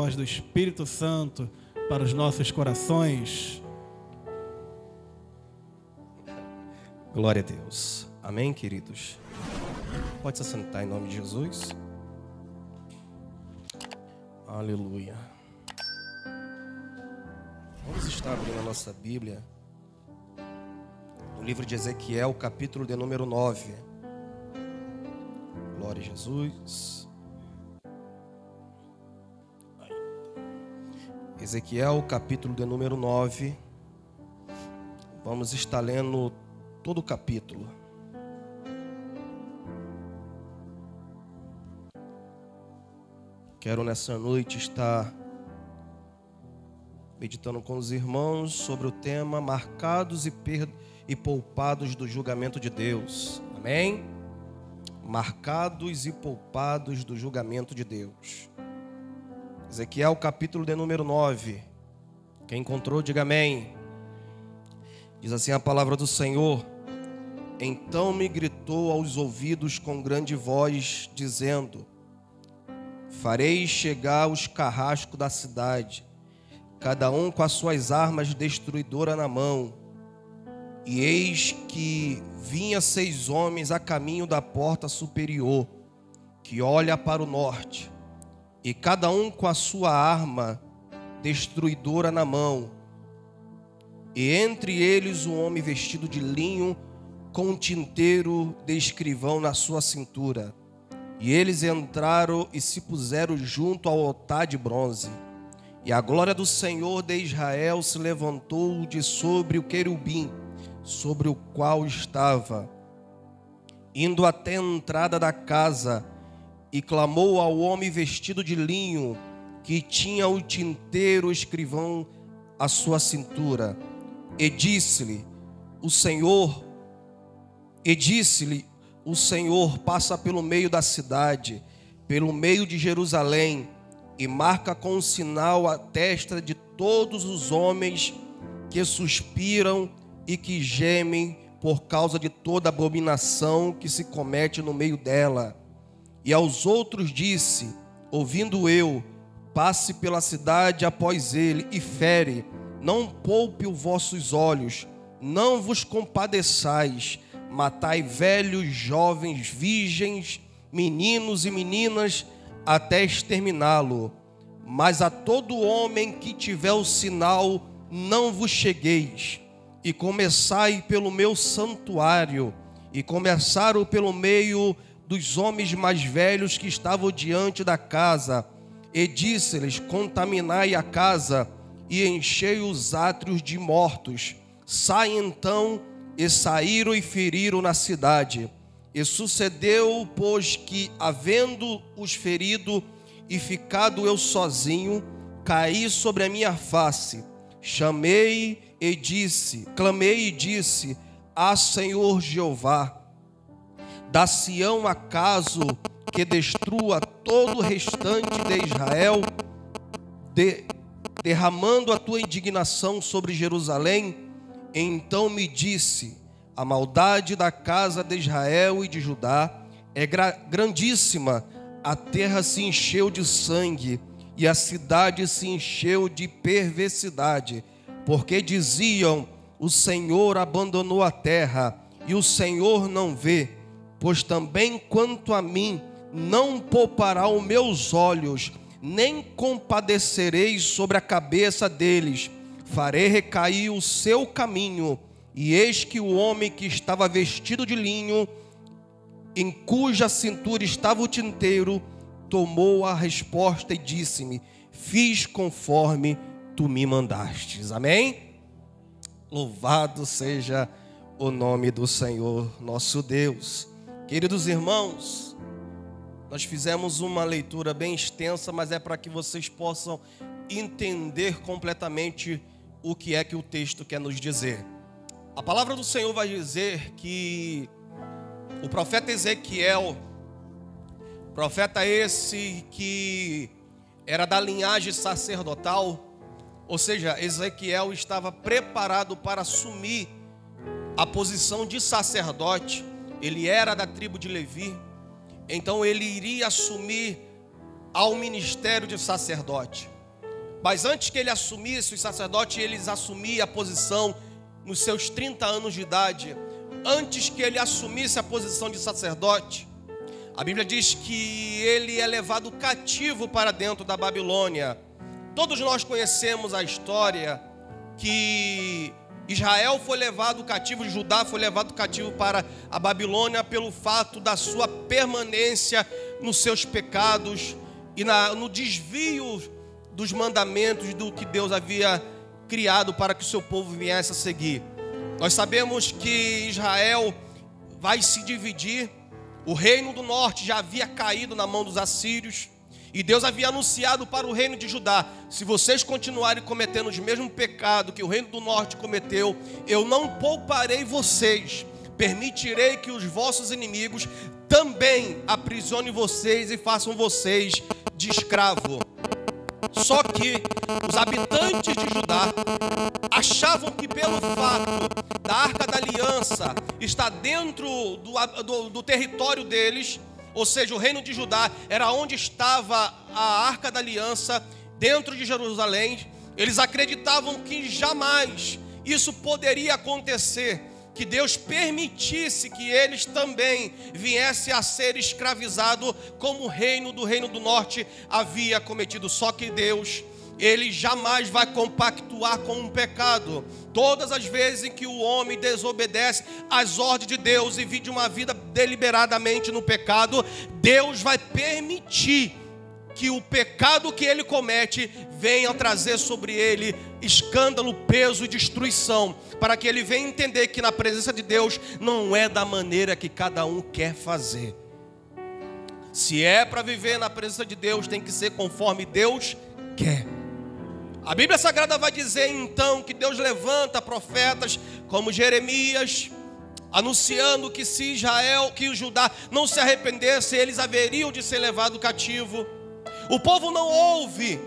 voz do Espírito Santo para os nossos corações. Glória a Deus. Amém, queridos? Pode se assentar em nome de Jesus. Aleluia. Vamos estar abrindo a nossa Bíblia no livro de Ezequiel, capítulo de número 9. Glória a Jesus. Ezequiel, capítulo de número 9. Vamos estar lendo todo o capítulo. Quero nessa noite estar meditando com os irmãos sobre o tema marcados e poupados do julgamento de Deus. Amém? Marcados e poupados do julgamento de Deus. Ezequiel, capítulo de número 9. Quem encontrou, diga amém. Diz assim a palavra do Senhor: Então me gritou aos ouvidos com grande voz, dizendo: Farei chegar os carrascos da cidade, cada um com as suas armas destruidoras na mão. E eis que vinha 6 homens a caminho da porta superior, que olha para o norte, e cada um com a sua arma destruidora na mão. E entre eles um homem vestido de linho, com um tinteiro de escrivão na sua cintura. E eles entraram e se puseram junto ao altar de bronze. E a glória do Senhor de Israel se levantou de sobre o querubim, sobre o qual estava, indo até a entrada da casa, e clamou ao homem vestido de linho, que tinha o tinteiro escrivão à sua cintura. E disse-lhe, o Senhor passa pelo meio da cidade, pelo meio de Jerusalém, e marca com um sinal a testa de todos os homens que suspiram e que gemem por causa de toda abominação que se comete no meio dela. E aos outros disse, ouvindo eu, passe pela cidade após ele e fere, não poupe os vossos olhos, não vos compadeçais, matai velhos, jovens, virgens, meninos e meninas, até exterminá-lo. Mas a todo homem que tiver o sinal, não vos chegueis. E começai pelo meu santuário. E começaram pelo meio dos homens mais velhos que estavam diante da casa. E disse-lhes, contaminai a casa e enchei os átrios de mortos. Sai então. E saíram e feriram na cidade. E sucedeu, pois, que, havendo-os ferido e ficado eu sozinho, caí sobre a minha face, clamei e disse, ah, Senhor Jeová, da Sião acaso que destrua todo o restante de Israel, derramando a tua indignação sobre Jerusalém? Então me disse, a maldade da casa de Israel e de Judá é grandíssima, a terra se encheu de sangue e a cidade se encheu de perversidade, porque diziam, o Senhor abandonou a terra e o Senhor não vê, pois também quanto a mim, não poupará os meus olhos, nem compadecerei sobre a cabeça deles. Farei recair o seu caminho, e eis que o homem que estava vestido de linho, em cuja cintura estava o tinteiro, tomou a resposta e disse-me, fiz conforme tu me mandastes. Amém? Louvado seja o nome do Senhor nosso Deus. Queridos irmãos, nós fizemos uma leitura bem extensa, mas é para que vocês possam entender completamente o que é que o texto quer nos dizer. A palavra do Senhor vai dizer que o profeta Ezequiel, profeta esse que era da linhagem sacerdotal, ou seja, Ezequiel estava preparado para assumir a posição de sacerdote. Ele era da tribo de Levi, então ele iria assumir ao ministério de sacerdote. Mas antes que ele assumisse, os sacerdotes, eles assumiam a posição nos seus 30 anos de idade. Antes que ele assumisse a posição de sacerdote, a Bíblia diz que ele é levado cativo para dentro da Babilônia. Todos nós conhecemos a história que Israel foi levado cativo, Judá foi levado cativo para a Babilônia pelo fato da sua permanência nos seus pecados e no desvio dos mandamentos do que Deus havia criado para que o seu povo viesse a seguir. Nós sabemos que Israel vai se dividir. O reino do norte já havia caído na mão dos assírios, e Deus havia anunciado para o reino de Judá: se vocês continuarem cometendo os mesmos pecados que o reino do norte cometeu, eu não pouparei vocês, permitirei que os vossos inimigos também aprisionem vocês e façam vocês de escravo. Só que os habitantes de Judá achavam que pelo fato da Arca da Aliança estar dentro do território deles, ou seja, o reino de Judá era onde estava a Arca da Aliança, dentro de Jerusalém, eles acreditavam que jamais isso poderia acontecer, que Deus permitisse que eles também viessem a ser escravizados como o reino do norte havia cometido. Só que Deus, Ele jamais vai compactuar com um pecado. Todas as vezes em que o homem desobedece às ordens de Deus e vive uma vida deliberadamente no pecado, Deus vai permitir que o pecado que ele comete venha trazer sobre ele escândalo, peso e destruição, para que ele venha entender que na presença de Deus não é da maneira que cada um quer fazer. Se é para viver na presença de Deus, tem que ser conforme Deus quer. A Bíblia Sagrada vai dizer então que Deus levanta profetas como Jeremias, anunciando que se Israel, que o Judá não se arrependesse, eles haveriam de ser levados cativo. O povo não ouve,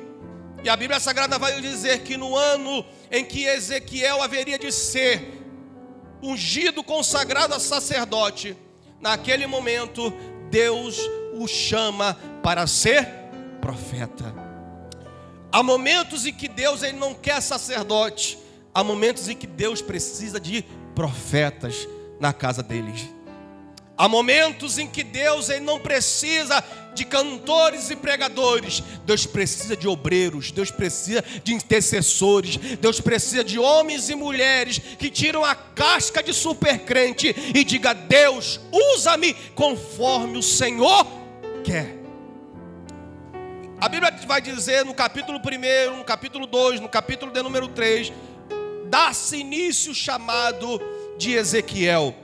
e a Bíblia Sagrada vai dizer que no ano em que Ezequiel haveria de ser ungido, consagrado a sacerdote, naquele momento Deus o chama para ser profeta. Há momentos em que Deus ele não quer sacerdote, há momentos em que Deus precisa de profetas na casa deles. Há momentos em que Deus ele não precisa de cantores e pregadores. Deus precisa de obreiros, Deus precisa de intercessores, Deus precisa de homens e mulheres que tiram a casca de supercrente e diga: Deus, usa-me conforme o Senhor quer. A Bíblia vai dizer no capítulo 1, no capítulo 2, no capítulo de número 3, dá-se início o chamado de Ezequiel.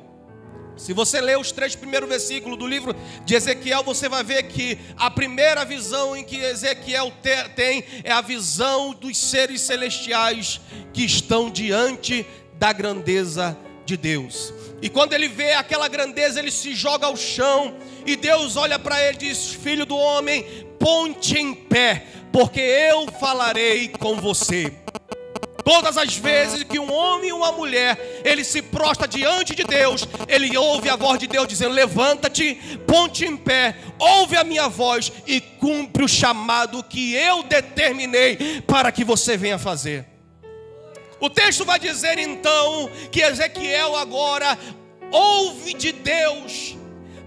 Se você ler os 3 primeiros versículos do livro de Ezequiel, você vai ver que a primeira visão em que Ezequiel tem é a visão dos seres celestiais que estão diante da grandeza de Deus. E quando ele vê aquela grandeza, ele se joga ao chão, e Deus olha para ele e diz: filho do homem, ponte em pé, porque eu falarei com você. Todas as vezes que um homem e uma mulher, ele se prostra diante de Deus, ele ouve a voz de Deus dizendo: levanta-te, ponte em pé, ouve a minha voz e cumpre o chamado que eu determinei para que você venha fazer. O texto vai dizer então que Ezequiel agora ouve de Deus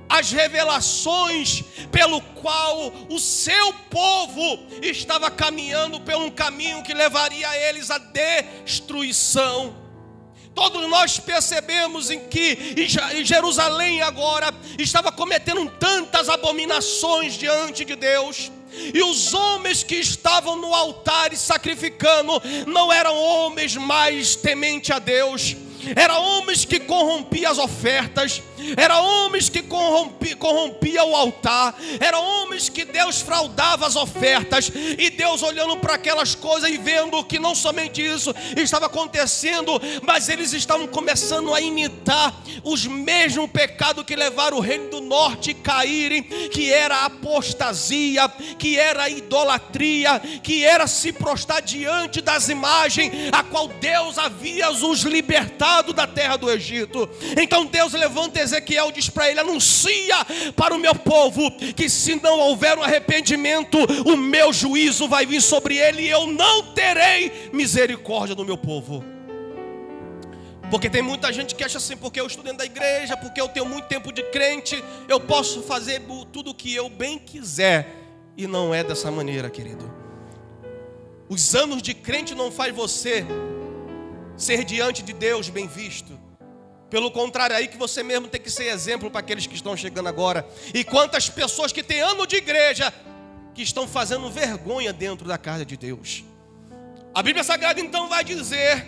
as revelações pelo qual o seu povo estava caminhando por um caminho que levaria eles à destruição. Todos nós percebemos em que Jerusalém agora estava cometendo tantas abominações diante de Deus. E os homens que estavam no altar e sacrificando não eram homens mais tementes a Deus. Eram homens que corrompiam as ofertas, eram homens que corrompiam o altar, eram homens que Deus fraudava as ofertas. E Deus olhando para aquelas coisas e vendo que não somente isso estava acontecendo, mas eles estavam começando a imitar os mesmos pecados que levaram o reino do norte a caírem, que era a apostasia, que era a idolatria, que era se prostrar diante das imagens, a qual Deus havia os libertado da terra do Egito. Então Deus levanta Ezequiel e diz para ele: anuncia para o meu povo que se não houver um arrependimento, o meu juízo vai vir sobre ele e eu não terei misericórdia do meu povo. Porque tem muita gente que acha assim: porque eu estou dentro da igreja, porque eu tenho muito tempo de crente, eu posso fazer tudo o que eu bem quiser. E não é dessa maneira, querido. Os anos de crente não faz você ser diante de Deus bem visto. Pelo contrário, é aí que você mesmo tem que ser exemplo para aqueles que estão chegando agora. E quantas pessoas que têm ano de igreja que estão fazendo vergonha dentro da casa de Deus. A Bíblia Sagrada então vai dizer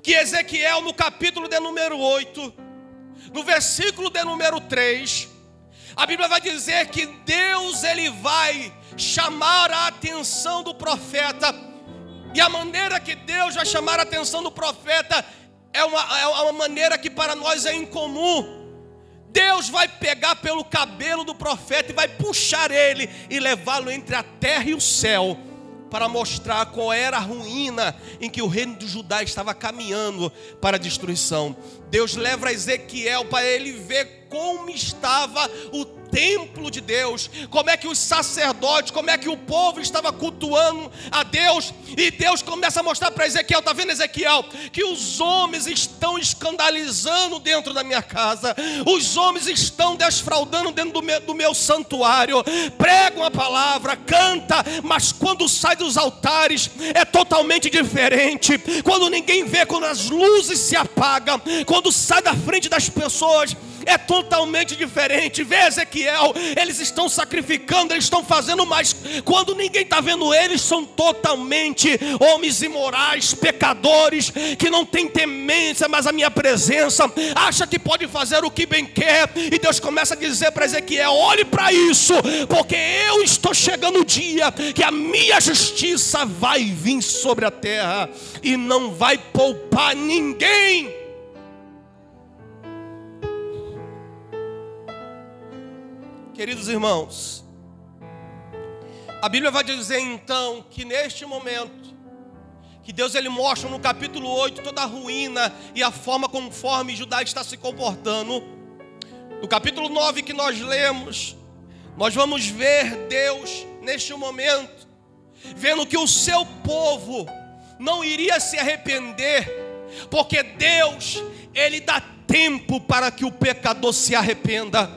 que Ezequiel, no capítulo de número 8, no versículo de número 3, a Bíblia vai dizer que Deus, ele vai chamar a atenção do profeta. E a maneira que Deus vai chamar a atenção do profeta é uma maneira que para nós é incomum. Deus vai pegar pelo cabelo do profeta e vai puxar ele e levá-lo entre a terra e o céu, para mostrar qual era a ruína em que o reino de Judá estava caminhando para a destruição. Deus leva a Ezequiel para ele ver como estava o templo de Deus, como é que os sacerdotes, como é que o povo estava cultuando a Deus. E Deus começa a mostrar para Ezequiel: está vendo, Ezequiel, que os homens estão escandalizando dentro da minha casa, os homens estão desfraudando dentro do meu santuário, pregam a palavra, canta, mas quando sai dos altares é totalmente diferente. Quando ninguém vê, quando as luzes se apagam, quando sai da frente das pessoas, é totalmente diferente. Vê, Ezequiel, eles estão sacrificando, eles estão fazendo, mas quando ninguém está vendo eles, são totalmente homens imorais, pecadores, que não têm temência, mas a minha presença, acha que pode fazer o que bem quer. E Deus começa a dizer para Ezequiel: olhe para isso, porque eu estou chegando o dia que a minha justiça vai vir sobre a terra e não vai poupar ninguém. Queridos irmãos, a Bíblia vai dizer então que neste momento, que Deus ele mostra no capítulo 8 toda a ruína e a forma conforme Judá está se comportando. No capítulo 9 que nós lemos, nós vamos ver Deus neste momento, vendo que o seu povo não iria se arrepender, porque Deus, ele dá tempo para que o pecador se arrependa.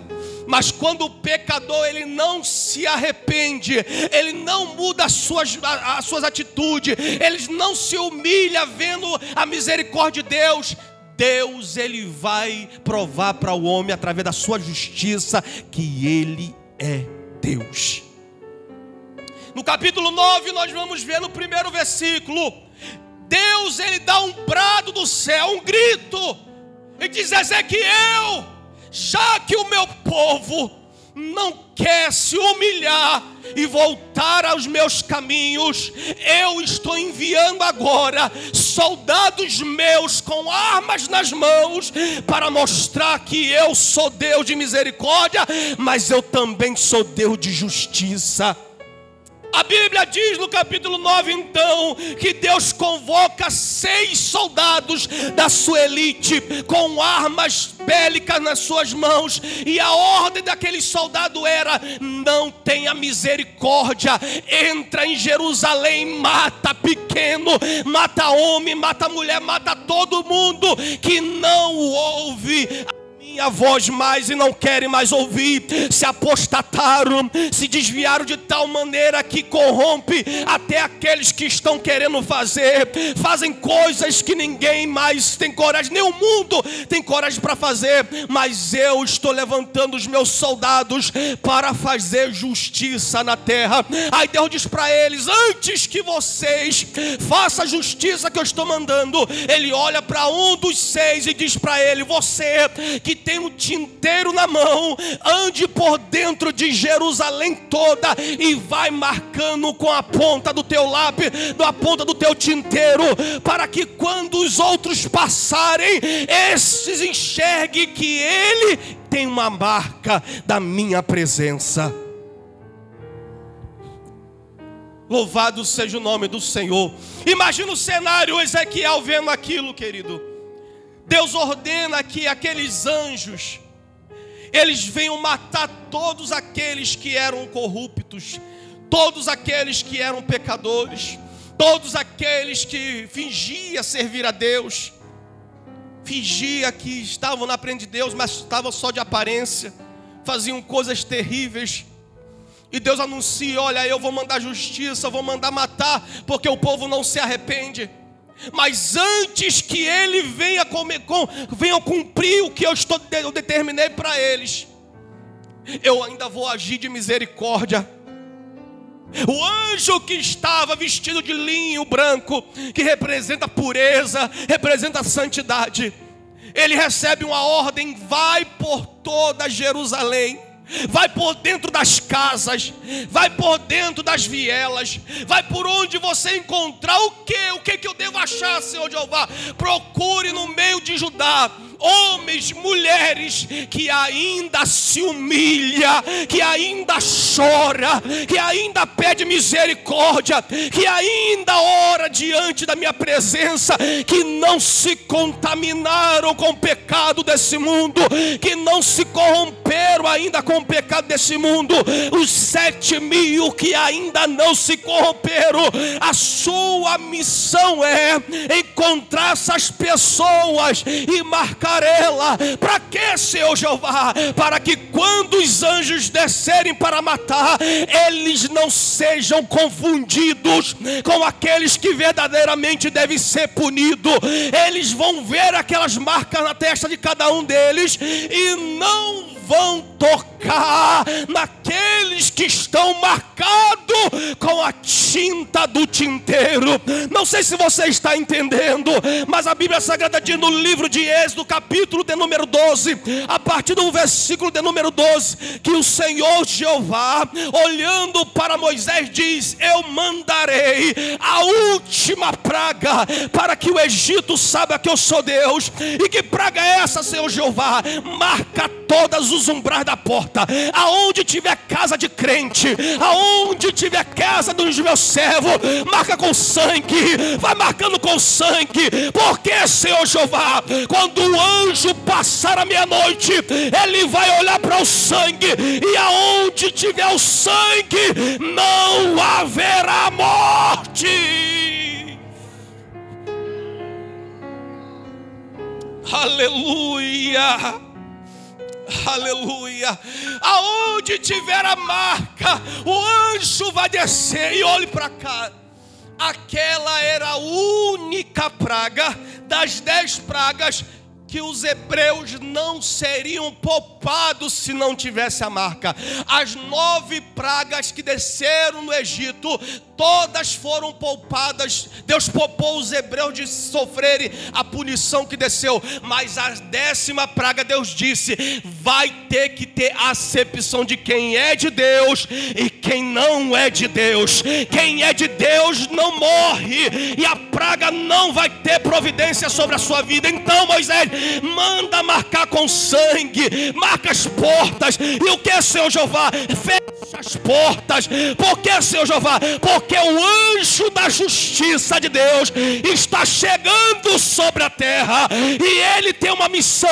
Mas quando o pecador ele não se arrepende, ele não muda as suas atitudes, ele não se humilha vendo a misericórdia de Deus, Deus ele vai provar para o homem através da sua justiça que ele é Deus. No capítulo 9 nós vamos ver no primeiro versículo, Deus ele dá um brado do céu, um grito, e diz: Ezequiel, já que o meu povo não quer se humilhar e voltar aos meus caminhos, eu estou enviando agora soldados meus com armas nas mãos para mostrar que eu sou Deus de misericórdia, mas eu também sou Deus de justiça. A Bíblia diz no capítulo 9 então que Deus convoca 6 soldados da sua elite com armas bélicas nas suas mãos, e a ordem daqueles soldados era: não tenha misericórdia, entra em Jerusalém, mata pequeno, mata homem, mata mulher, mata todo mundo que não ouve a voz mais e não querem mais ouvir, se apostataram, se desviaram de tal maneira que corrompe até aqueles que estão querendo fazem coisas que ninguém mais tem coragem, nem o mundo tem coragem para fazer, mas eu estou levantando os meus soldados para fazer justiça na terra. Aí Deus diz para eles: antes que vocês façam a justiça que eu estou mandando, ele olha para um dos 6 e diz para ele: você que tem um tinteiro na mão, ande por dentro de Jerusalém toda e vai marcando com a ponta do teu lápis, da ponta do teu tinteiro, para que quando os outros passarem, esses enxerguem que ele tem uma marca da minha presença. Louvado seja o nome do Senhor. Imagina o cenário, Ezequiel vendo aquilo, querido. Deus ordena que aqueles anjos, eles venham matar todos aqueles que eram corruptos, todos aqueles que eram pecadores, todos aqueles que fingiam servir a Deus, fingia que estavam na presença de Deus, mas estavam só de aparência, faziam coisas terríveis. E Deus anuncia: olha, eu vou mandar justiça, eu vou mandar matar, porque o povo não se arrepende. Mas antes que ele venha cumprir o que eu determinei para eles, eu ainda vou agir de misericórdia. O anjo que estava vestido de linho branco, que representa pureza, representa santidade, ele recebe uma ordem: vai por toda Jerusalém, vai por dentro das casas, vai por dentro das vielas, vai por onde você encontrar. O que eu devo achar, Senhor Jeová? Procure no meio de Judá homens, mulheres que ainda se humilha, que ainda chora, que ainda pede misericórdia, que ainda ora diante da minha presença, que não se contaminaram com o pecado desse mundo, que não se corromperam ainda com o pecado desse mundo. Os 7.000 que ainda não se corromperam, a sua missão é encontrar essas pessoas e marcar ela. Para que, Senhor Jeová? Para que quando os anjos descerem para matar, eles não sejam confundidos com aqueles que verdadeiramente devem ser punidos. Eles vão ver aquelas marcas na testa de cada um deles e não vão tocar naqueles que estão marcados com a tinta do tinteiro. Não sei se você está entendendo, mas a Bíblia Sagrada diz no livro de Êxodo, capítulo de número 12, a partir do versículo de número 12, que o Senhor Jeová, olhando para Moisés, diz: eu mandarei a última praga, para que o Egito saiba que eu sou Deus. E que praga é essa, Senhor Jeová? Marca todas os umbrais da porta, aonde tiver casa de crente, aonde tiver casa dos meus servos, marca com sangue, vai marcando com sangue. Porque, Senhor Jeová, quando o anjo passar a meia-noite, ele vai olhar para o sangue, e aonde tiver o sangue, não haverá morte. Aleluia. Aleluia. Aonde tiver a marca, o anjo vai descer. E olhe para cá, aquela era a única praga das 10 pragas que os hebreus não seriam poupados se não tivesse a marca. As 9 pragas que desceram no Egito, todas foram poupadas. Deus poupou os hebreus de sofrerem a punição que desceu. Mas a 10ª praga, Deus disse: vai ter que ter acepção de quem é de Deus e quem não é de Deus. Quem é de Deus não morre, e a praga não vai ter providência sobre a sua vida. Então, Moisés, manda marcar com sangue, marca as portas. E o que, Senhor Jeová? Fecha as portas. Por que, Senhor Jeová? Porque o anjo da justiça de Deus está chegando sobre a terra, e ele tem uma missão: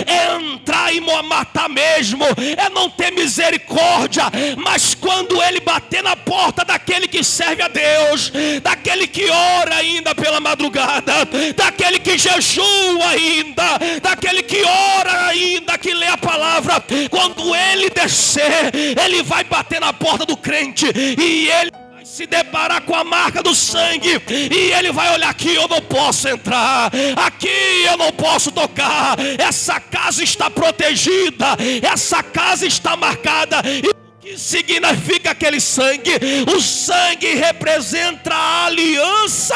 é entrar e matar mesmo, é não ter misericórdia. Mas quando ele bater na porta daquele que serve a Deus, daquele que ora ainda pela madrugada, daquele que jejua ainda, daquele que ora ainda, que lê a palavra, quando ele descer, ele vai bater na porta do crente, e ele vai se deparar com a marca do sangue, e ele vai olhar: aqui eu não posso entrar, aqui eu não posso tocar, essa casa está protegida, essa casa está marcada. E o que significa aquele sangue? O sangue representa a aliança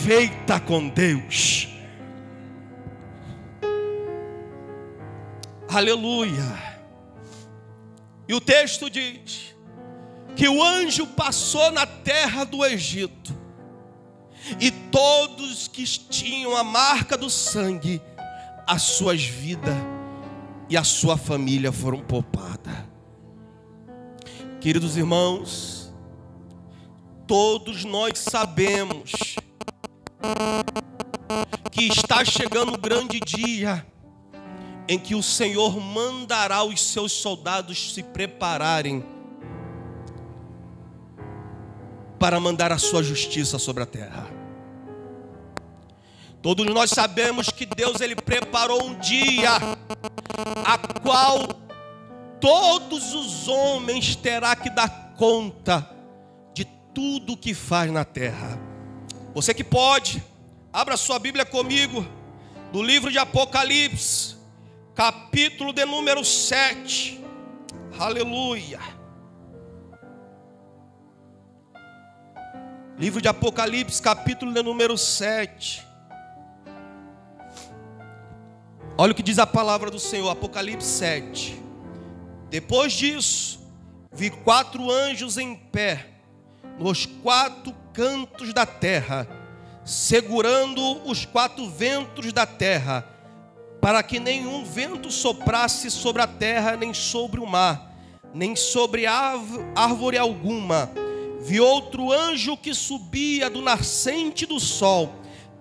feita com Deus. Aleluia. E o texto diz que o anjo passou na terra do Egito, e todos que tinham a marca do sangue, as suas vidas e a sua família foram poupadas. Queridos irmãos, Todos nós sabemos que está chegando o grande dia em que o Senhor mandará os seus soldados se prepararem para mandar a sua justiça sobre a terra. Todos nós sabemos que Deus ele preparou um dia a qual todos os homens terá que dar conta de tudo que faz na terra. Você que pode, abra sua Bíblia comigo, do livro de Apocalipse, capítulo de número 7. Aleluia. Livro de Apocalipse, capítulo de número 7. Olha o que diz a palavra do Senhor, Apocalipse 7. Depois disso, vi 4 anjos em pé, nos 4 cantos da terra, segurando os 4 ventos da terra, para que nenhum vento soprasse sobre a terra, nem sobre o mar, nem sobre árvore alguma. Vi outro anjo que subia do nascente do sol,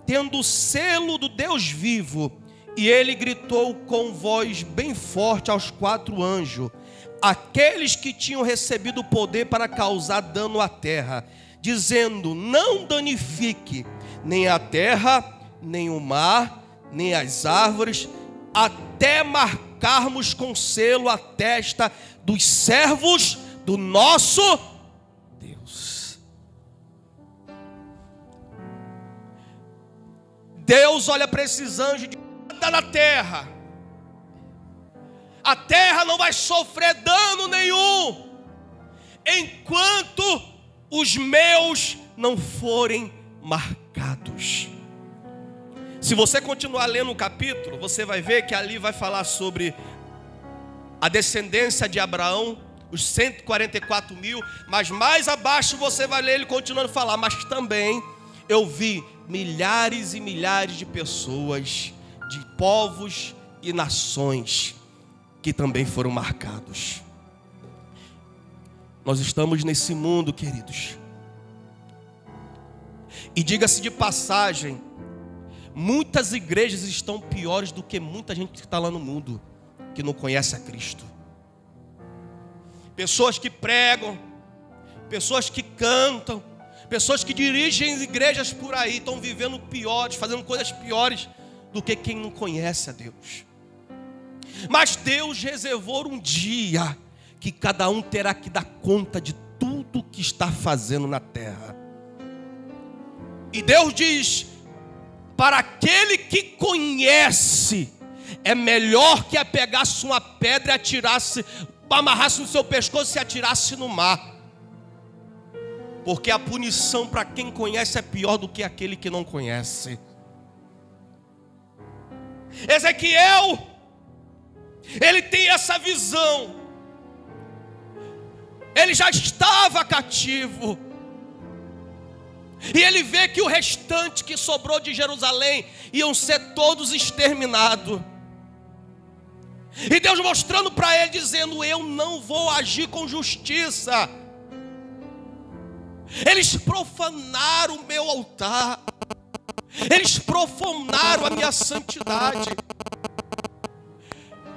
tendo o selo do Deus vivo, e ele gritou com voz bem forte aos 4 anjos, aqueles que tinham recebido o poder para causar dano à terra, dizendo: não danifique nem a terra, nem o mar, nem as árvores, até marcarmos com selo a testa dos servos do nosso Deus. Deus olha para esses anjos de na terra. A terra não vai sofrer dano nenhum enquanto os meus não forem marcados. Se você continuar lendo o capítulo, você vai ver que ali vai falar sobre a descendência de Abraão, os 144 mil, mas mais abaixo você vai ler ele continuando a falar: mas também eu vi milhares e milhares de pessoas, de povos e nações, que também foram marcados. Nós estamos nesse mundo, queridos, e diga-se de passagem, muitas igrejas estão piores do que muita gente que está lá no mundo, que não conhece a Cristo. Pessoas que pregam, pessoas que cantam, pessoas que dirigem igrejas por aí, estão vivendo piores, fazendo coisas piores do que quem não conhece a Deus. Mas Deus reservou um dia que cada um terá que dar conta de tudo que está fazendo na terra. E Deus diz: para aquele que conhece, é melhor que pegasse uma pedra e atirasse, amarrasse no seu pescoço e atirasse no mar. Porque a punição para quem conhece é pior do que aquele que não conhece. Ezequiel, ele tem essa visão. Ele já estava cativo, e ele vê que o restante que sobrou de Jerusalém iam ser todos exterminados. E Deus mostrando para ele, dizendo: eu não vou agir com justiça. Eles profanaram o meu altar, eles profanaram a minha santidade,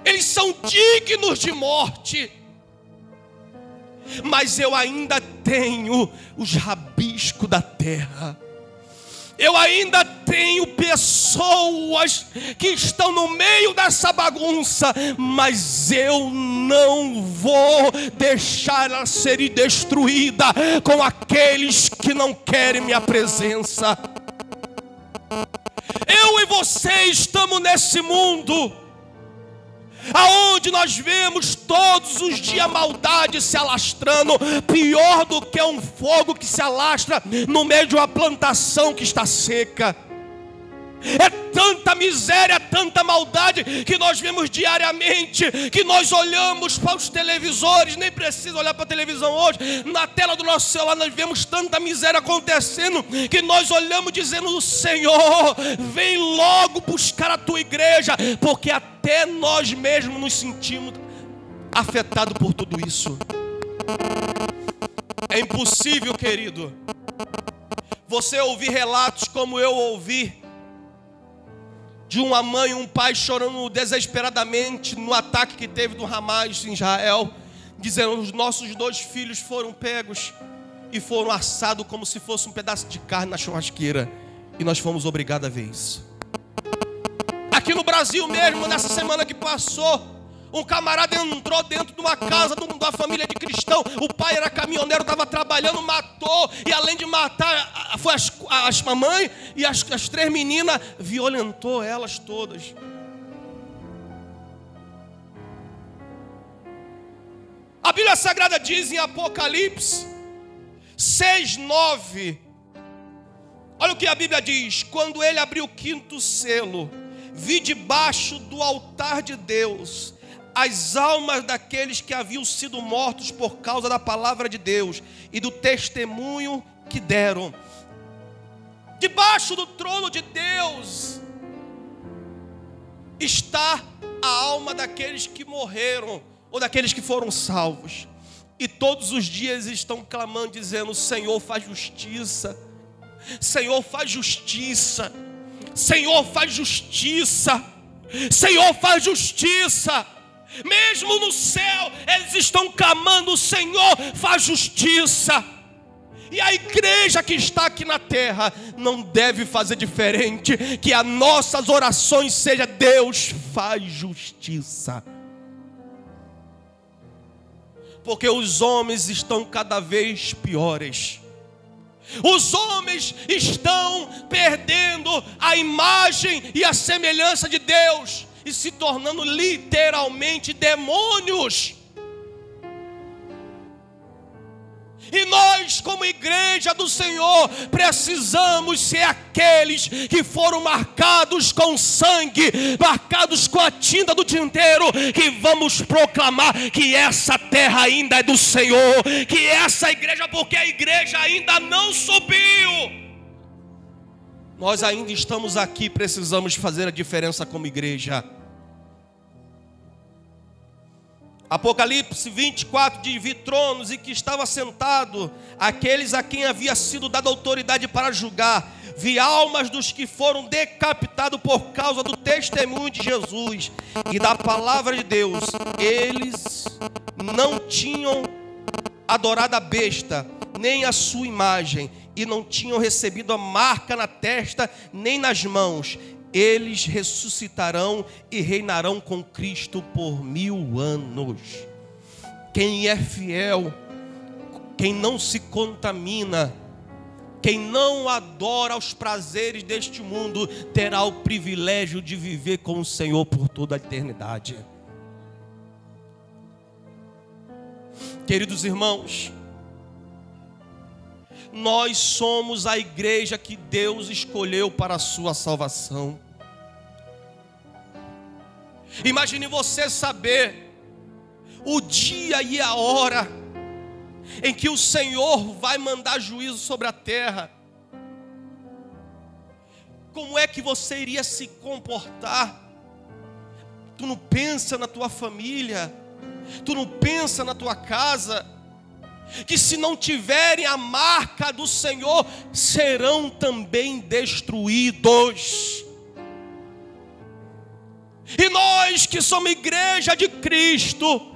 eles são dignos de morte, mas eu ainda tenho os rabiscos da terra. Eu ainda tenho pessoas que estão no meio dessa bagunça, mas eu não vou deixar ela ser destruída com aqueles que não querem minha presença. Eu e você estamos nesse mundo aonde nós vemos todos os dias maldade se alastrando, pior do que um fogo que se alastra no meio de uma plantação que está seca. É tanta miséria, tanta maldade que nós vemos diariamente, que nós olhamos para os televisores, nem precisa olhar para a televisão hoje, na tela do nosso celular nós vemos tanta miséria acontecendo, que nós olhamos dizendo: Senhor, vem logo buscar a tua igreja, porque até nós mesmos nos sentimos afetados por tudo isso. É impossível, querido, você ouvir relatos como eu ouvi, de uma mãe e um pai chorando desesperadamente no ataque que teve do Hamas em Israel, dizendo: os nossos 2 filhos foram pegos e foram assados como se fosse um pedaço de carne na churrasqueira, e nós fomos obrigados a ver isso. Aqui no Brasil mesmo, nessa semana que passou, um camarada entrou dentro de uma casa de uma família de cristão. O pai era caminhoneiro, estava trabalhando, matou. E além de matar, foi a mãe e as 3 meninas, violentou elas todas. A Bíblia Sagrada diz em Apocalipse 6:9. Olha o que a Bíblia diz: quando ele abriu o 5º selo, vi debaixo do altar de Deus as almas daqueles que haviam sido mortos por causa da palavra de Deus e do testemunho que deram. Debaixo do trono de Deus está a alma daqueles que morreram ou daqueles que foram salvos. E todos os dias estão clamando, dizendo: Senhor, faz justiça. Senhor, faz justiça. Senhor, faz justiça. Senhor, faz justiça. Mesmo no céu, eles estão clamando: Senhor, faz justiça. E a igreja que está aqui na terra não deve fazer diferente. Que as nossas orações sejam: Deus, faz justiça. Porque os homens estão cada vez piores. Os homens estão perdendo a imagem e a semelhança de Deus e se tornando literalmente demônios. E nós, como igreja do Senhor, precisamos ser aqueles que foram marcados com sangue, marcados com a tinta do tinteiro, que vamos proclamar que essa terra ainda é do Senhor, que essa igreja, porque a igreja ainda não subiu, nós ainda estamos aqui, precisamos fazer a diferença como igreja. Apocalipse 24 diz: vi tronos e que estava sentado aqueles a quem havia sido dada autoridade para julgar. Vi almas dos que foram decapitados por causa do testemunho de Jesus e da palavra de Deus. Eles não tinham adorado a besta, nem a sua imagem, e não tinham recebido a marca na testa, nem nas mãos. Eles ressuscitarão e reinarão com Cristo por 1000 anos. Quem é fiel, quem não se contamina, quem não adora aos prazeres deste mundo, terá o privilégio de viver com o Senhor por toda a eternidade. Queridos irmãos, nós somos a igreja que Deus escolheu para a sua salvação. Imagine você saber o dia e a hora em que o Senhor vai mandar juízo sobre a terra. Como é que você iria se comportar? Tu não pensa na tua família, tu não pensa na tua casa, que se não tiverem a marca do Senhor, serão também destruídos. E nós que somos igreja de Cristo,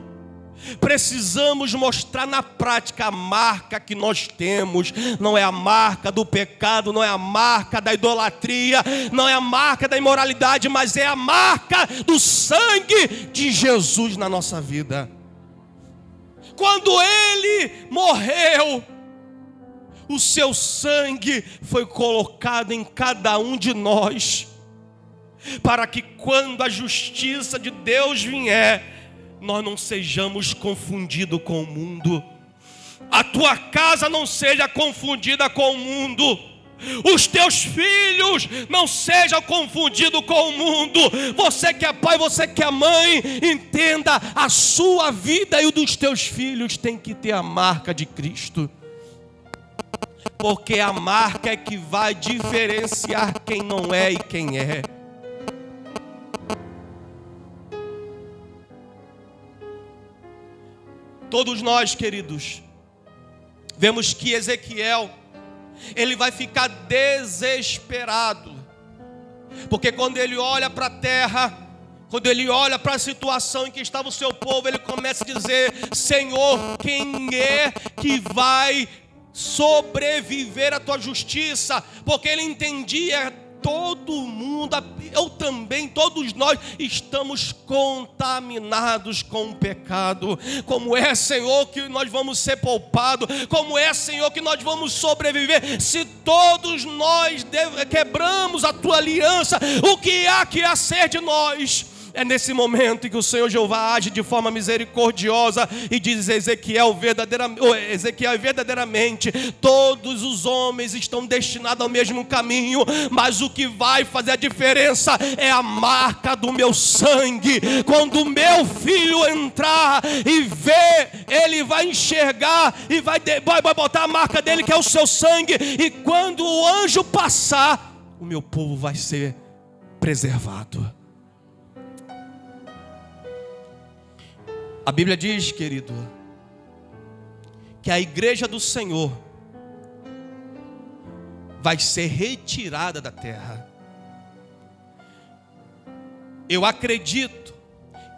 precisamos mostrar na prática a marca que nós temos. Não é a marca do pecado, não é a marca da idolatria, não é a marca da imoralidade, mas é a marca do sangue de Jesus na nossa vida. Quando Ele morreu, o seu sangue foi colocado em cada um de nós, para que quando a justiça de Deus vier, nós não sejamos confundidos com o mundo. A tua casa não seja confundida com o mundo. Os teus filhos não sejam confundidos com o mundo. Você que é pai, você que é mãe, entenda: a sua vida e o dos teus filhos tem que ter a marca de Cristo. Porque a marca é que vai diferenciar quem não é e quem é. Todos nós, queridos, vemos que Ezequiel, ele vai ficar desesperado, porque quando ele olha para a terra, quando ele olha para a situação em que estava o seu povo, ele começa a dizer: Senhor, quem é que vai sobreviver à tua justiça? Porque ele entendia, todo mundo, eu também, todos nós estamos contaminados com o pecado. Como é, Senhor, que nós vamos ser poupados? Como é, Senhor, que nós vamos sobreviver se todos nós quebramos a tua aliança? O que há que a ser de nós? É nesse momento em que o Senhor Jeová age de forma misericordiosa e diz: Ezequiel, verdadeiramente todos os homens estão destinados ao mesmo caminho, mas o que vai fazer a diferença é a marca do meu sangue. Quando o meu filho entrar e ver, ele vai enxergar e vai botar a marca dele, que é o seu sangue, e quando o anjo passar, o meu povo vai ser preservado. A Bíblia diz, querido, que a igreja do Senhor vai ser retirada da terra. Eu acredito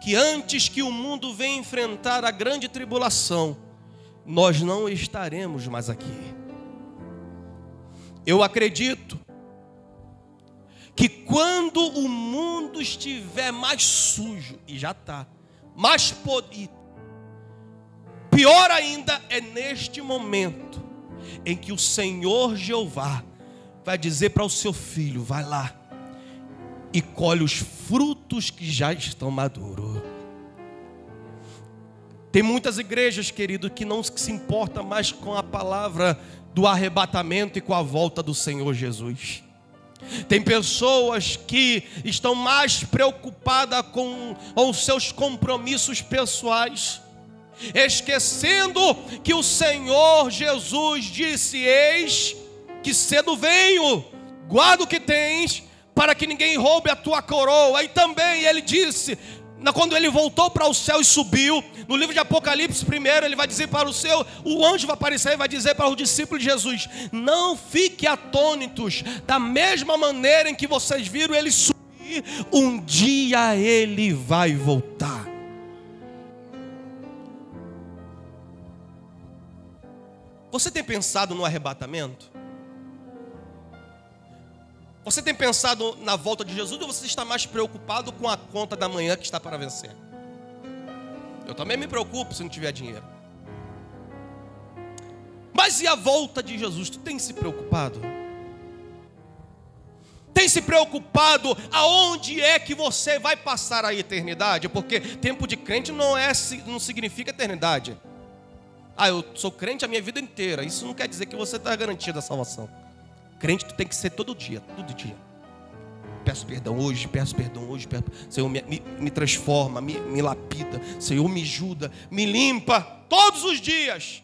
que antes que o mundo venha enfrentar a grande tribulação, nós não estaremos mais aqui. Eu acredito que quando o mundo estiver mais sujo, e já está, mas pior ainda é neste momento em que o Senhor Jeová vai dizer para o seu filho: vai lá e colhe os frutos que já estão maduros. Tem muitas igrejas, querido, que não se importam mais com a palavra do arrebatamento e com a volta do Senhor Jesus. Tem pessoas que estão mais preocupadas com os seus compromissos pessoais, esquecendo que o Senhor Jesus disse: eis que cedo venho, guarda o que tens, para que ninguém roube a tua coroa. E também ele disse, quando ele voltou para o céu e subiu, no livro de Apocalipse, primeiro, ele vai dizer para o anjo vai aparecer e vai dizer para os discípulos de Jesus: não fiquem atônitos, da mesma maneira em que vocês viram ele subir, um dia ele vai voltar. Você tem pensado no arrebatamento? Você tem pensado na volta de Jesus, ou você está mais preocupado com a conta da manhã que está para vencer? Eu também me preocupo se não tiver dinheiro. Mas e a volta de Jesus? Tu tem se preocupado? Tem se preocupado aonde é que você vai passar a eternidade? Porque tempo de crente não significa eternidade. Eu sou crente a minha vida inteira. Isso não quer dizer que você está garantido a salvação. Crente tu tem que ser todo dia. Peço perdão hoje. Senhor, me transforma, me lapida. Senhor, me ajuda, me limpa todos os dias.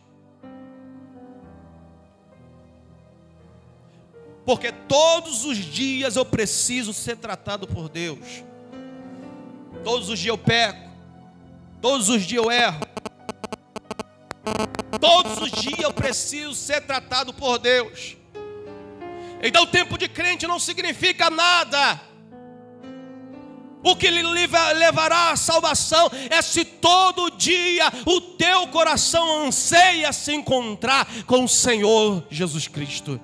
Porque todos os dias eu preciso ser tratado por Deus. Todos os dias eu peco. Todos os dias eu erro. Todos os dias eu preciso ser tratado por Deus. Então o tempo de crente não significa nada. O que lhe levará à salvação é se todo dia o teu coração anseia se encontrar com o Senhor Jesus Cristo.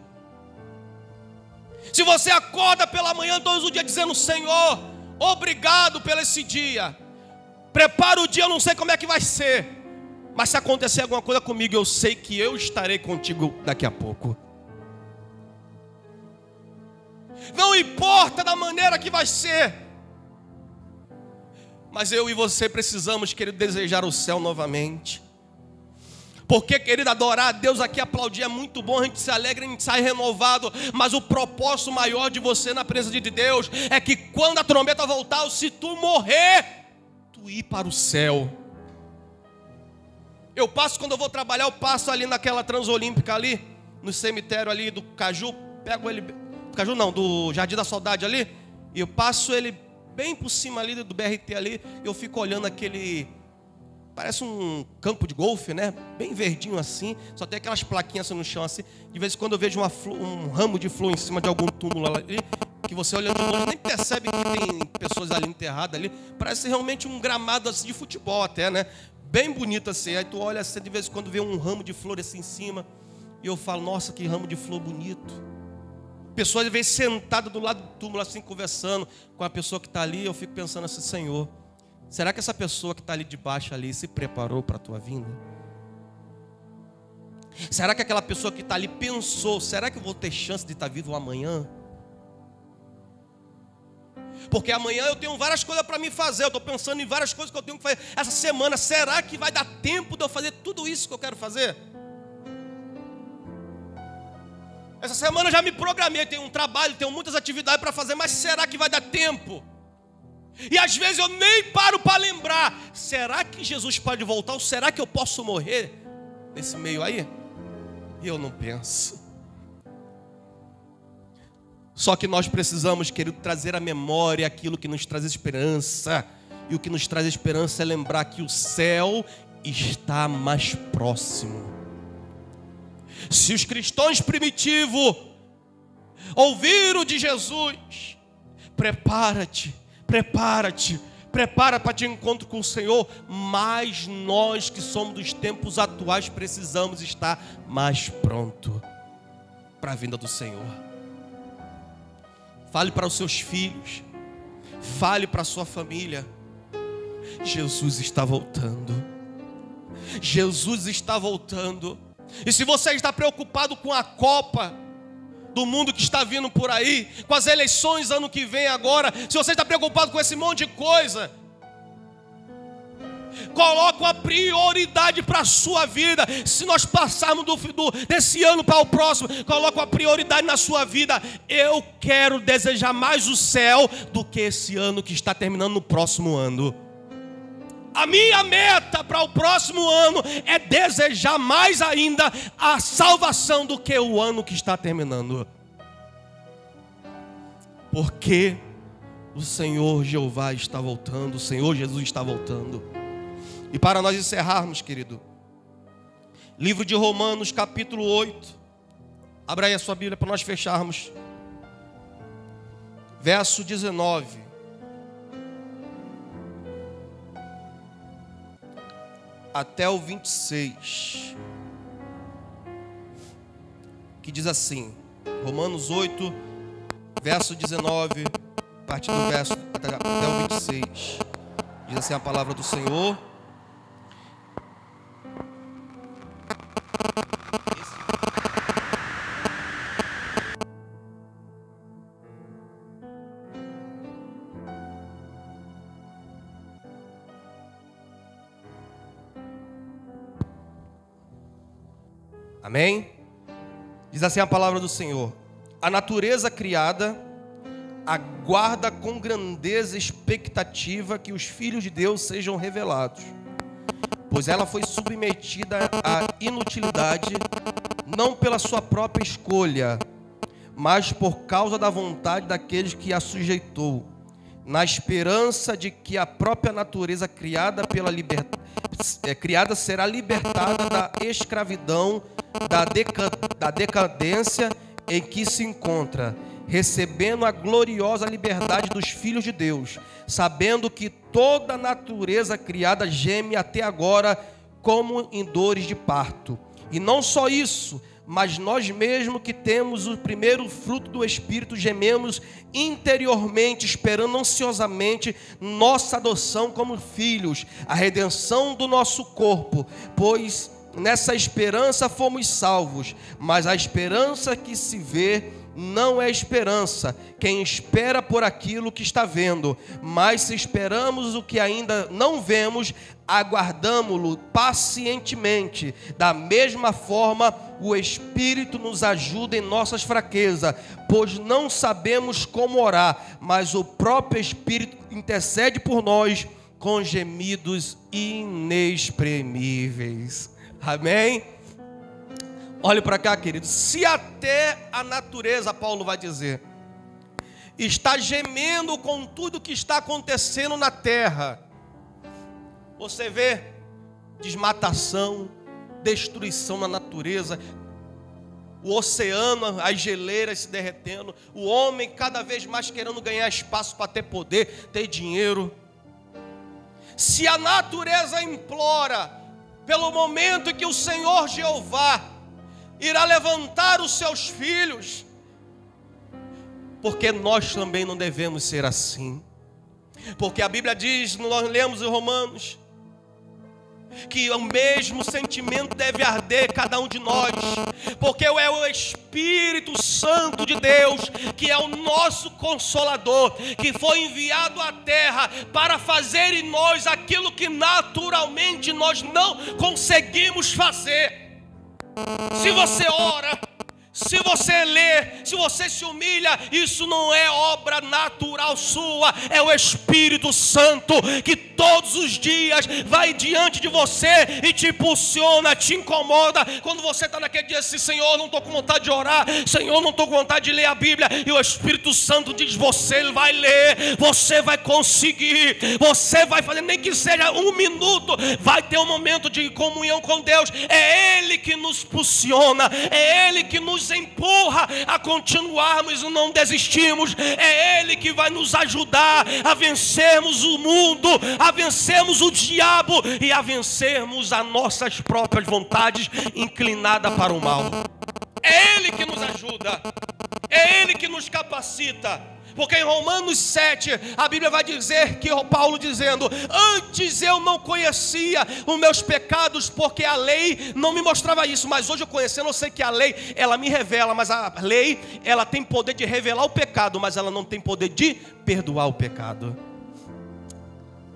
Se você acorda pela manhã todos os dias dizendo: Senhor, obrigado pelo esse dia, prepara o dia, eu não sei como é que vai ser, mas se acontecer alguma coisa comigo, eu sei que eu estarei contigo daqui a pouco. Não importa da maneira que vai ser, mas eu e você precisamos, querido, desejar o céu novamente. Porque, querido, adorar a Deus aqui, aplaudir é muito bom, a gente se alegra, a gente sai renovado. Mas o propósito maior de você na presença de Deus é que quando a trombeta voltar, se tu morrer, tu ir para o céu. Eu passo, quando eu vou trabalhar, eu passo ali naquela Transolímpica ali, no cemitério ali do Caju, pego ele, do Caju não, do Jardim da Saudade ali, e eu passo ele bem por cima ali do BRT ali, eu fico olhando parece um campo de golfe, né? Bem verdinho assim, só tem aquelas plaquinhas no chão assim. De vez em quando eu vejo um ramo de flor em cima de algum túmulo ali, que você olha de longe nem percebe que tem pessoas ali enterradas ali. Parece realmente um gramado assim de futebol até, né? Bem bonito assim. Aí tu olha assim, de vez em quando vê um ramo de flor assim em cima, e eu falo, nossa, que ramo de flor bonito. Pessoas às vezes sentadas do lado do túmulo assim, conversando com a pessoa que está ali. Eu fico pensando assim, Senhor, será que essa pessoa que está ali debaixo ali se preparou para a tua vinda? Será que aquela pessoa que está ali pensou, será que eu vou ter chance de estar vivo amanhã? Porque amanhã eu tenho várias coisas para me fazer. Eu estou pensando em várias coisas que eu tenho que fazer essa semana. Será que vai dar tempo de eu fazer tudo isso que eu quero fazer? Essa semana eu já me programei, tenho um trabalho, tenho muitas atividades para fazer, mas será que vai dar tempo? E às vezes eu nem paro para lembrar, será que Jesus pode voltar ou será que eu posso morrer nesse meio aí? E eu não penso. Só que nós precisamos, querido, trazer à memória aquilo que nos traz esperança. E o que nos traz esperança é lembrar que o céu está mais próximo. Se os cristãos primitivos ouviram de Jesus, prepara-te, prepara-te, prepara para te encontro com o Senhor. Mas nós que somos dos tempos atuais precisamos estar mais pronto para a vinda do Senhor. Fale para os seus filhos, fale para a sua família. Jesus está voltando. Jesus está voltando. E se você está preocupado com a Copa do mundo que está vindo por aí, com as eleições ano que vem agora, se você está preocupado com esse monte de coisa, coloca uma prioridade para a sua vida. Se nós passarmos desse ano para o próximo, coloca uma prioridade na sua vida. Eu quero desejar mais o céu do que esse ano que está terminando no próximo ano. A minha meta para o próximo ano é desejar mais ainda a salvação do que o ano que está terminando. Porque o Senhor Jeová está voltando, o Senhor Jesus está voltando. E para nós encerrarmos, querido, livro de Romanos, capítulo 8. Abra aí a sua Bíblia para nós fecharmos. Verso 19. Até o 26. Que diz assim, Romanos 8, verso 19, a partir do verso até o 26. Diz assim a palavra do Senhor. Amém? Diz assim a palavra do Senhor: a natureza criada aguarda com grandeza expectativa que os filhos de Deus sejam revelados, pois ela foi submetida à inutilidade, não pela sua própria escolha, mas por causa da vontade daqueles que a sujeitou, na esperança de que a própria natureza criada será libertada da escravidão, da decadência em que se encontra, recebendo a gloriosa liberdade dos filhos de Deus, sabendo que toda a natureza criada geme até agora como em dores de parto. E não só isso, mas nós mesmos que temos o primeiro fruto do Espírito, gememos interiormente, esperando ansiosamente nossa adoção como filhos, a redenção do nosso corpo, pois nessa esperança fomos salvos. Mas a esperança que se vê não é esperança. Quem espera por aquilo que está vendo, mas se esperamos o que ainda não vemos, aguardamo-lo pacientemente. Da mesma forma, o Espírito nos ajuda em nossas fraquezas, pois não sabemos como orar, mas o próprio Espírito intercede por nós com gemidos inexprimíveis. Amém? Olhe para cá, querido. Se até a natureza, Paulo vai dizer, está gemendo com tudo que está acontecendo na terra. Você vê desmatação, destruição na natureza, o oceano, as geleiras se derretendo, o homem cada vez mais querendo ganhar espaço para ter poder, ter dinheiro. Se a natureza implora pelo momento em que o Senhor Jeová irá levantar os seus filhos, porque nós também não devemos ser assim. Porque a Bíblia diz, nós lemos em Romanos, que o mesmo sentimento deve arder cada um de nós, porque é o Espírito Santo de Deus, que é o nosso Consolador, que foi enviado à terra para fazer em nós aquilo que naturalmente nós não conseguimos fazer. Se você ora, se você lê, se você se humilha, isso não é obra natural sua, é o Espírito Santo que todos os dias vai diante de você e te impulsiona, te incomoda. Quando você está naquele dia assim, Senhor, não estou com vontade de orar, Senhor, não estou com vontade de ler a Bíblia, e o Espírito Santo diz, você vai ler, você vai conseguir, você vai fazer, nem que seja 1 minuto, vai ter um momento de comunhão com Deus. É Ele que nos impulsiona, é Ele que nos empurra a continuarmos e não desistimos. É Ele que vai nos ajudar a vencermos o mundo, a vencermos o diabo e a vencermos as nossas próprias vontades inclinadas para o mal. É Ele que nos ajuda, é Ele que nos capacita. Porque em Romanos 7, a Bíblia vai dizer que o Paulo dizendo, antes eu não conhecia os meus pecados, porque a lei não me mostrava isso, mas hoje eu conhecendo, eu sei que a lei, ela me revela, mas a lei, ela tem poder de revelar o pecado, mas ela não tem poder de perdoar o pecado.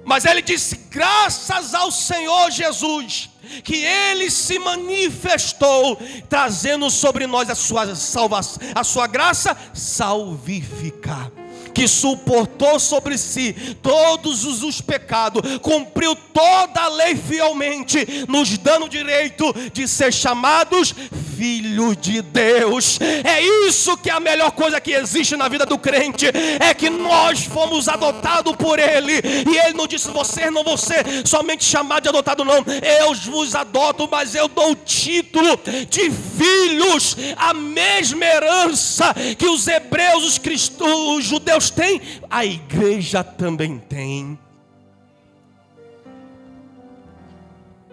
Mas ele disse, graças ao Senhor Jesus, que Ele se manifestou, trazendo sobre nós a sua salvação, a sua graça salvífica, que suportou sobre si todos os pecados, cumpriu toda a lei fielmente, nos dando o direito de ser chamados filhos de Deus. É isso que é a melhor coisa que existe na vida do crente, é que nós fomos adotados por Ele, e Ele não disse, vocês não vão ser somente chamados de adotado, não, eu vos adoto, mas eu dou o título de filhos, a mesma herança que os hebreus, os cristãos, os judeus têm, a igreja também tem.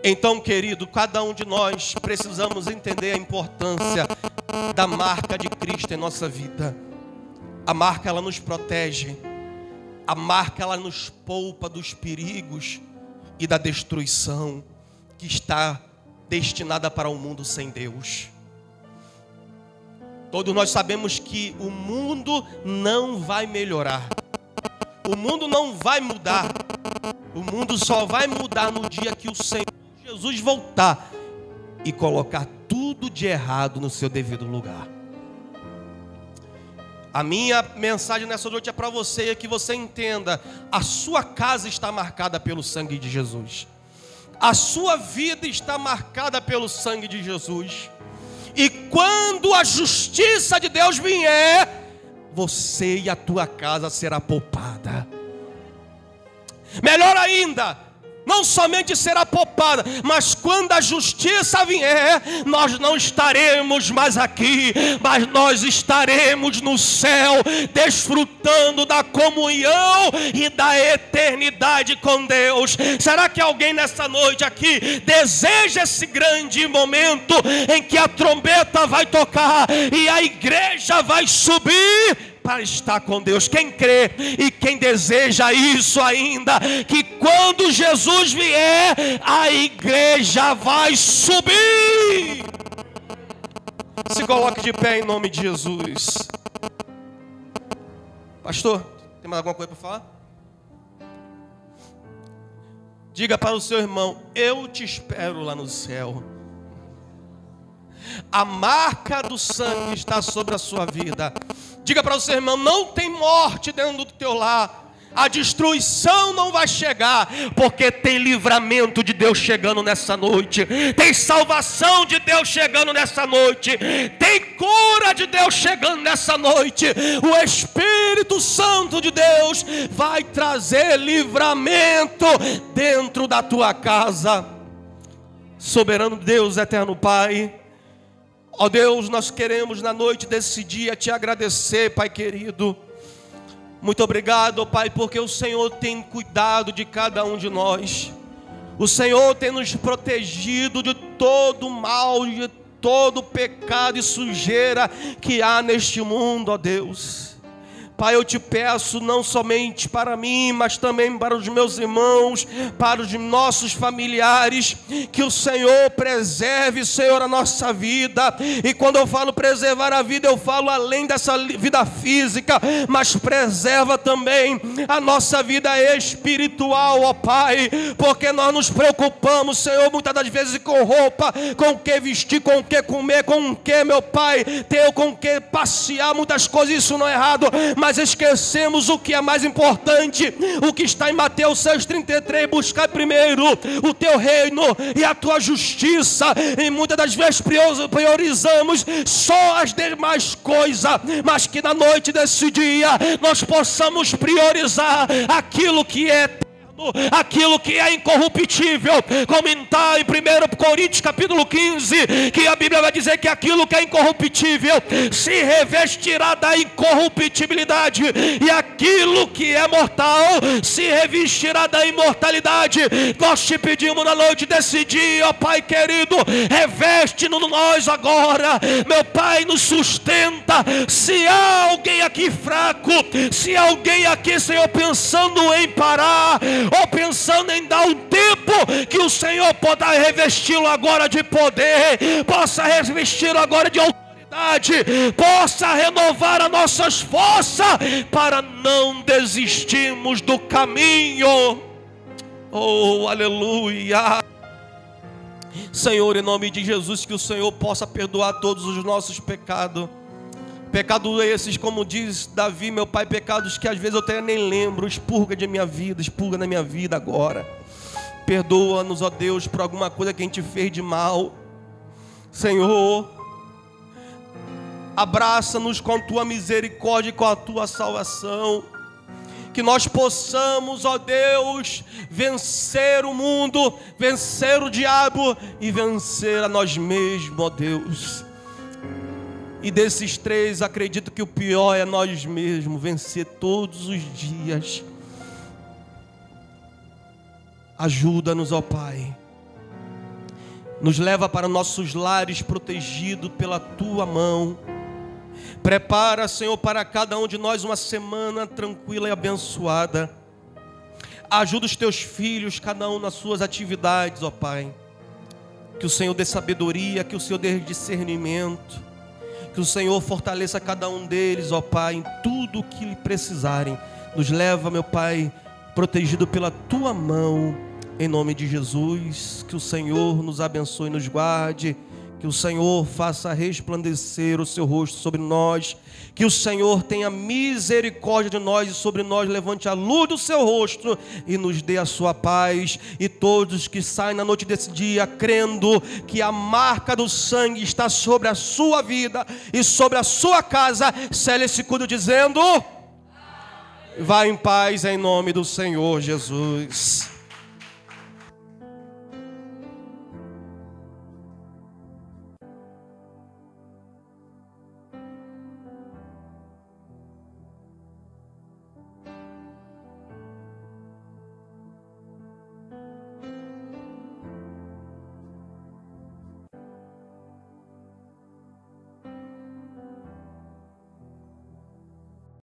Então, querido, cada um de nós precisamos entender a importância da marca de Cristo em nossa vida. A marca, ela nos protege. A marca, ela nos poupa dos perigos e da destruição que está destinada para o mundo sem Deus. Todos nós sabemos que o mundo não vai melhorar. O mundo não vai mudar. O mundo só vai mudar no dia que o Senhor Jesus voltar e colocar tudo de errado no seu devido lugar. A minha mensagem nessa noite é para você, é que você entenda, a sua casa está marcada pelo sangue de Jesus. A sua vida está marcada pelo sangue de Jesus. E quando a justiça de Deus vier, você e a tua casa será poupada. Melhor ainda, não somente será poupada, mas quando a justiça vier, nós não estaremos mais aqui, mas nós estaremos no céu, desfrutando da comunhão e da eternidade com Deus. Será que alguém nessa noite aqui deseja esse grande momento em que a trombeta vai tocar e a igreja vai subir para estar com Deus? Quem crê e quem deseja isso ainda, que quando Jesus vier, a igreja vai subir. Se coloque de pé em nome de Jesus. Pastor, tem mais alguma coisa para falar? Diga para o seu irmão, eu te espero lá no céu. A marca do sangue está sobre a sua vida. Diga para o seu irmão, não tem morte dentro do teu lar. A destruição não vai chegar, porque tem livramento de Deus chegando nessa noite. Tem salvação de Deus chegando nessa noite. Tem cura de Deus chegando nessa noite. O Espírito Santo de Deus vai trazer livramento dentro da tua casa. Soberano Deus, eterno Pai, ó Deus, nós queremos na noite desse dia te agradecer, Pai querido. Muito obrigado, ó Pai, porque o Senhor tem cuidado de cada um de nós. O Senhor tem nos protegido de todo mal, de todo pecado e sujeira que há neste mundo, ó Deus. Pai, eu te peço não somente para mim, mas também para os meus irmãos, para os nossos familiares, que o Senhor preserve, Senhor, a nossa vida. E quando eu falo preservar a vida, eu falo além dessa vida física, mas preserva também a nossa vida espiritual, ó Pai, porque nós nos preocupamos, Senhor, muitas das vezes com roupa, com o que vestir, com o que comer, com o que, meu Pai, ter com o que passear, muitas coisas, isso não é errado, mas esquecemos o que é mais importante, o que está em Mateus 6,33, buscar primeiro o teu reino e a tua justiça, e muitas das vezes priorizamos só as demais coisas, mas que na noite desse dia nós possamos priorizar aquilo que é eterno, aquilo que é incorruptível, como está em 1 Coríntios capítulo 15, que a Bíblia vai dizer que aquilo que é incorruptível se revestirá da incorruptibilidade, e aquilo que é mortal se revestirá da imortalidade. Nós te pedimos na noite desse dia, ó Pai querido, reveste-nos nós agora, meu Pai, nos sustenta. Se há alguém aqui fraco, se há alguém aqui, Senhor, pensando em parar, ou pensando em dar um tempo, que o Senhor possa revesti-lo agora de poder, possa revesti-lo agora de autoridade, possa renovar as nossas forças, para não desistirmos do caminho. Oh, aleluia. Senhor, em nome de Jesus, que o Senhor possa perdoar todos os nossos pecados. Pecados esses, como diz Davi, meu Pai, pecados que às vezes eu até nem lembro. Expurga de minha vida, expurga na minha vida agora. Perdoa-nos, ó Deus, por alguma coisa que a gente fez de mal. Senhor, abraça-nos com a tua misericórdia e com a tua salvação. Que nós possamos, ó Deus, vencer o mundo, vencer o diabo e vencer a nós mesmos, ó Deus. E desses três, acredito que o pior é nós mesmos, vencer todos os dias. Ajuda-nos, ó Pai. Nos leva para nossos lares protegidos pela Tua mão. Prepara, Senhor, para cada um de nós uma semana tranquila e abençoada. Ajuda os Teus filhos, cada um nas suas atividades, ó Pai. Que o Senhor dê sabedoria, que o Senhor dê discernimento. Que o Senhor fortaleça cada um deles, ó Pai, em tudo o que lhe precisarem. Nos leva, meu Pai, protegido pela Tua mão, em nome de Jesus. Que o Senhor nos abençoe e nos guarde. Que o Senhor faça resplandecer o seu rosto sobre nós. Que o Senhor tenha misericórdia de nós e sobre nós levante a luz do seu rosto e nos dê a sua paz. E todos que saem na noite desse dia crendo que a marca do sangue está sobre a sua vida e sobre a sua casa, cele esse culto dizendo: vá em paz em nome do Senhor Jesus.